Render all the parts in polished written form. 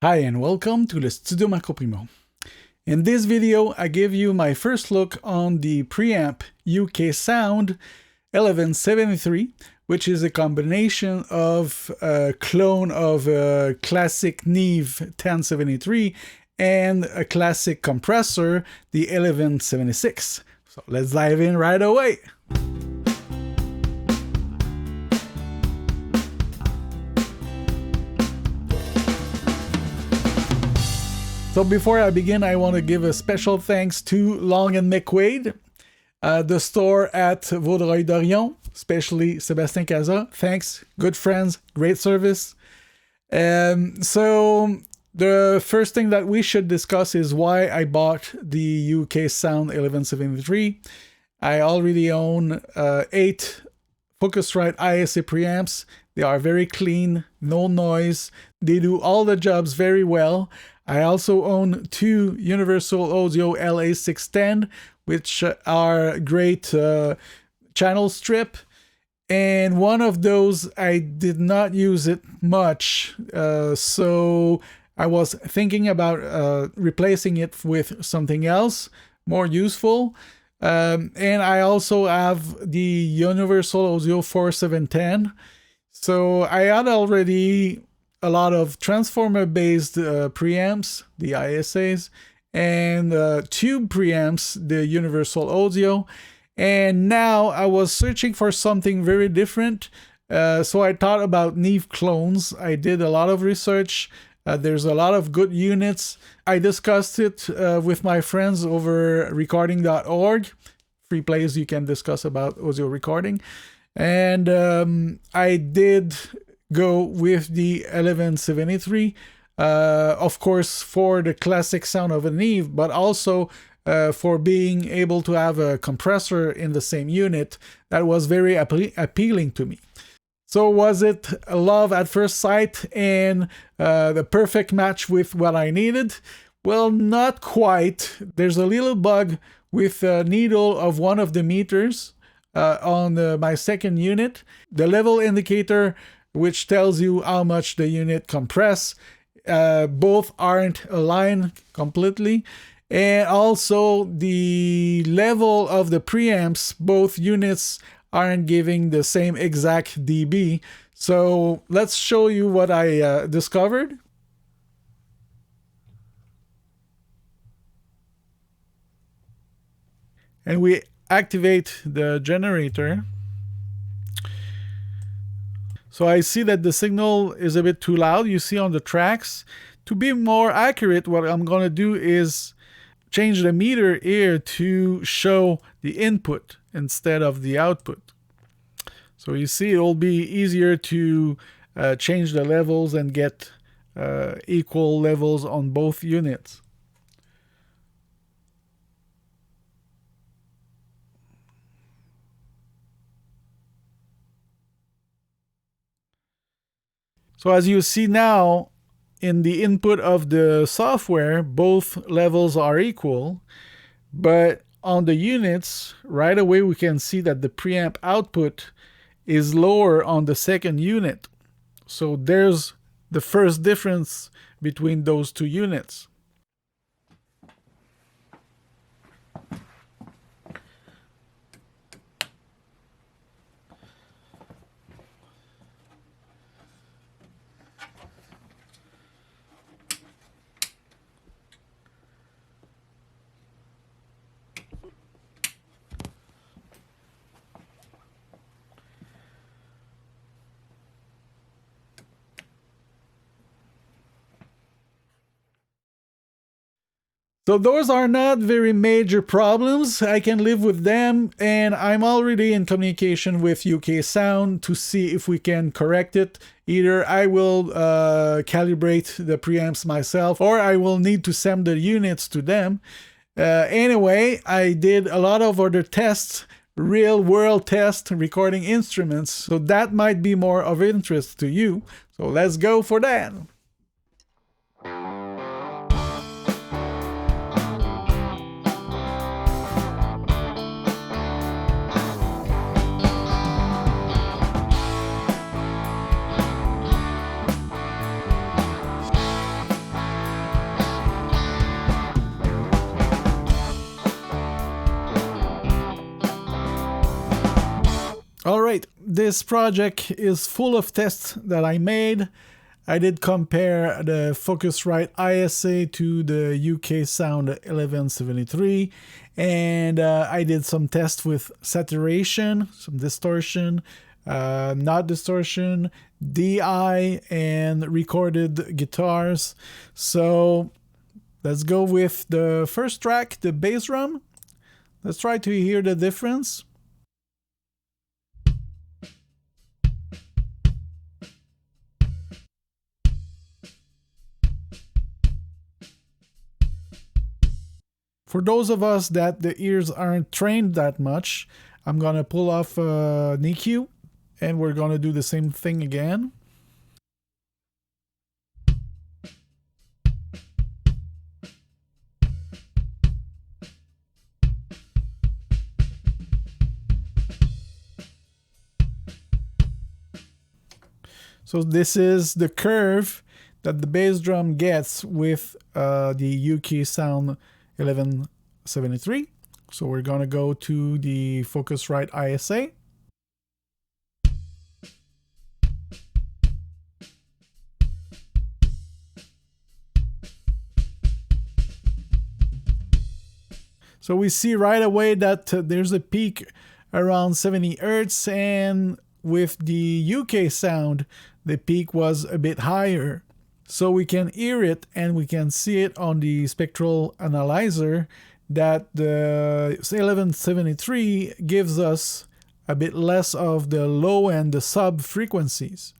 Hi and welcome to the Studio Marco Primeau. In this video, I give you my first look on the preamp UK Sound 1173, which is a combination of a clone of a classic Neve 1073 and a classic compressor, the 1176. So let's dive in right away. So before I begin, I want to give a special thanks to Long and McQuade, the store at Vaudreuil-Dorion, especially Sebastien. Thanks, good friends, great service. So the first thing that we should discuss is why I bought the UK Sound 1173. I already own 8 Focusrite ISA preamps. They are very clean, no noise. They do all the jobs very well. I also own 2 Universal Audio LA610, which are great channel strip. And one of those, I did not use it much. So I was thinking about replacing it with something else more useful. And I also have the Universal Audio 4710. So I had already a lot of transformer-based preamps, the ISAs, and tube preamps, the Universal Audio. And now I was searching for something very different. So I thought about Neve clones. I did a lot of research. There's a lot of good units. I discussed it with my friends over recording.org. Free place you can discuss about audio recording. And I did go with the 1173, of course, for the classic sound of a Neve, but also for being able to have a compressor in the same unit. That was very appealing to me. So was it a love at first sight and the perfect match with what I needed? Well, not quite. There's a little bug with the needle of one of the meters on my second unit. The level indicator, which tells you how much the unit compress, both aren't aligned completely. And also the level of the preamps, both units aren't giving the same exact dB. So let's show you what I discovered. And we activate the generator. So I see that the signal is a bit too loud, you see on the tracks. To be more accurate, what I'm going to do is change the meter here to show the input instead of the output. So you see it'll be easier to change the levels and get equal levels on both units. So as you see now, in the input of the software, both levels are equal, but on the units, right away we can see that the preamp output is lower on the second unit. So there's the first difference between those two units. So those are not very major problems. I can live with them, and I'm already in communication with UK Sound to see if we can correct it. Either I will calibrate the preamps myself, or I will need to send the units to them. Anyway, I did a lot of other tests, real world test recording instruments, so that might be more of interest to you. So let's go for that. this project is full of tests that I made. I did compare the Focusrite ISA to the UK Sound 1173, and I did some tests with saturation, some distortion, not distortion, DI, and recorded guitars. So let's go with the first track, the bass drum. Let's try to hear the difference. For those of us that the ears aren't trained that much, I'm gonna pull off an EQ and we're gonna do the same thing again. So this is the curve that the bass drum gets with the UK Sound 1173. So we're gonna go to the Focusrite ISA. So we see right away that there's a peak around 70 Hertz, and with the UK Sound, the peak was a bit higher. So we can hear it and we can see it on the spectral analyzer that the 1173 gives us a bit less of the low and the sub frequencies.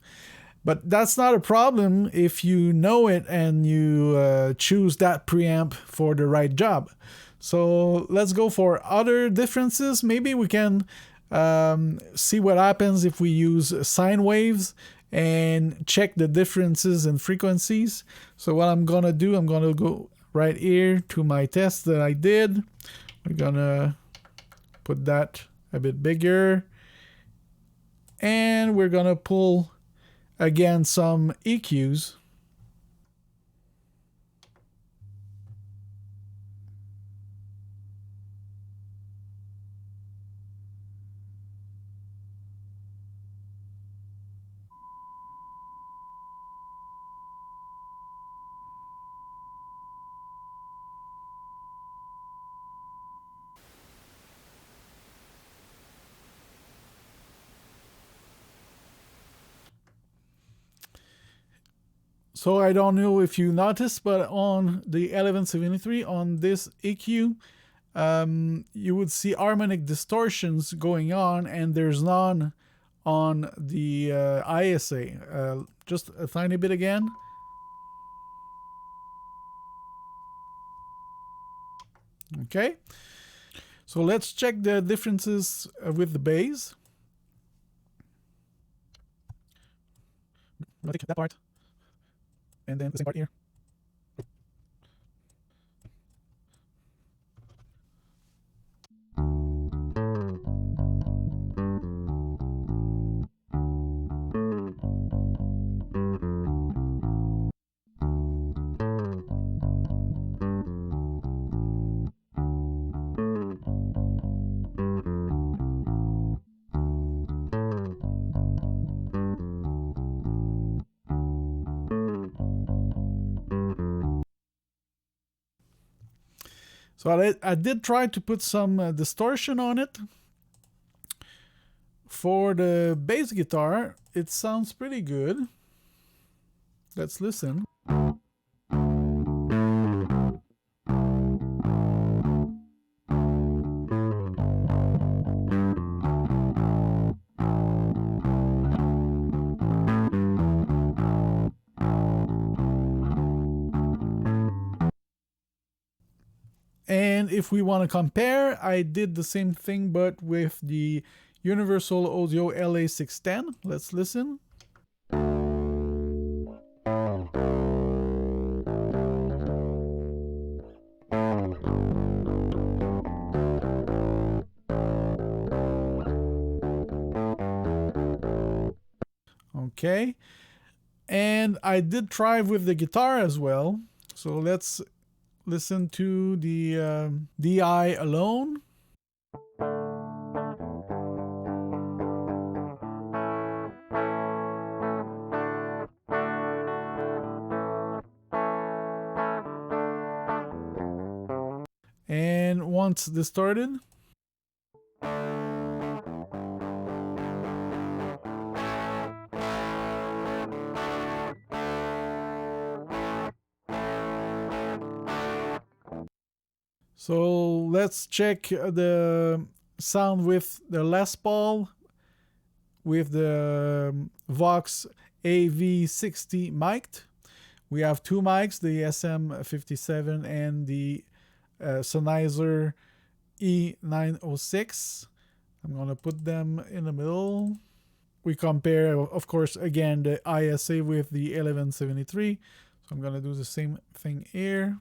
But that's not a problem if you know it and you choose that preamp for the right job. So let's go for other differences. Maybe we can see what happens if we use sine waves and check the differences in frequencies. So what I'm gonna do, I'm gonna go right here to my test that I did. We're gonna put that a bit bigger, and we're gonna pull again some EQs. So I don't know if you noticed, but on the 1173, on this EQ, you would see harmonic distortions going on, and there's none on the ISA. Just a tiny bit again. Okay. So let's check the differences with the bass. I'm gonna take that part. And then the same part here. So I did try to put some distortion on it. For the bass guitar, it sounds pretty good. Let's listen. And if we want to compare, I did the same thing but with the Universal Audio LA610. Let's listen. Okay. And I did try with the guitar as well. So let's listen to the DI alone. and once distorted. So let's check the sound with the Les Paul with the Vox AV60 mic'd. We have two mics, the SM57 and the Sennheiser E906. I'm going to put them in the middle. We compare, of course, again, the ISA with the 1173. So I'm going to do the same thing here.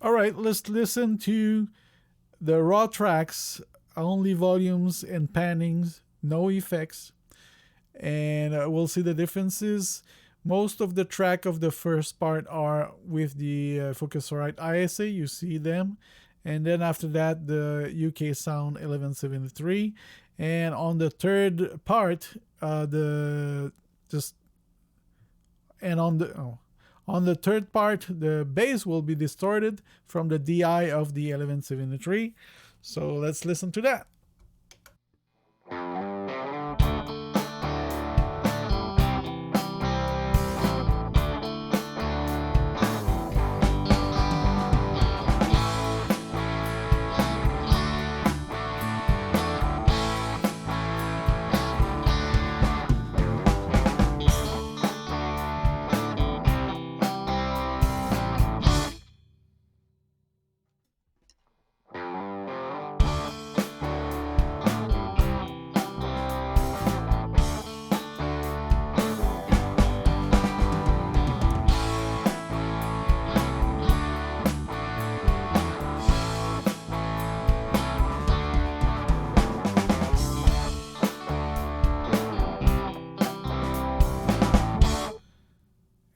All right, let's listen to the raw tracks, only volumes and pannings, no effects. And we'll see the differences. Most of the track of the first part are with the Focusrite ISA, you see them. And then after that, the UK Sound 1173. And on the third part, on the third part, the bass will be distorted from the DI of the 1173. So let's listen to that.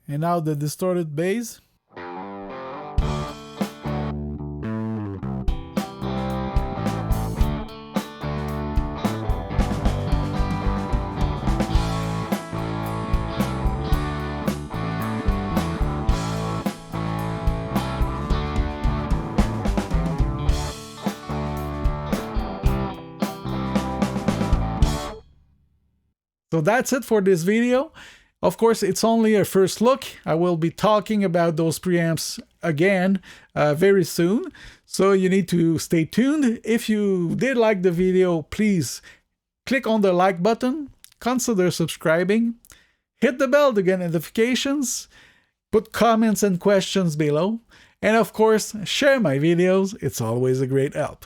And now the distorted bass. So that's it for this video. Of course, it's only a first look. I will be talking about those preamps again very soon. So you need to stay tuned. If you did like the video, please click on the like button, consider subscribing, hit the bell to get notifications, put comments and questions below, and of course, share my videos. It's always a great help.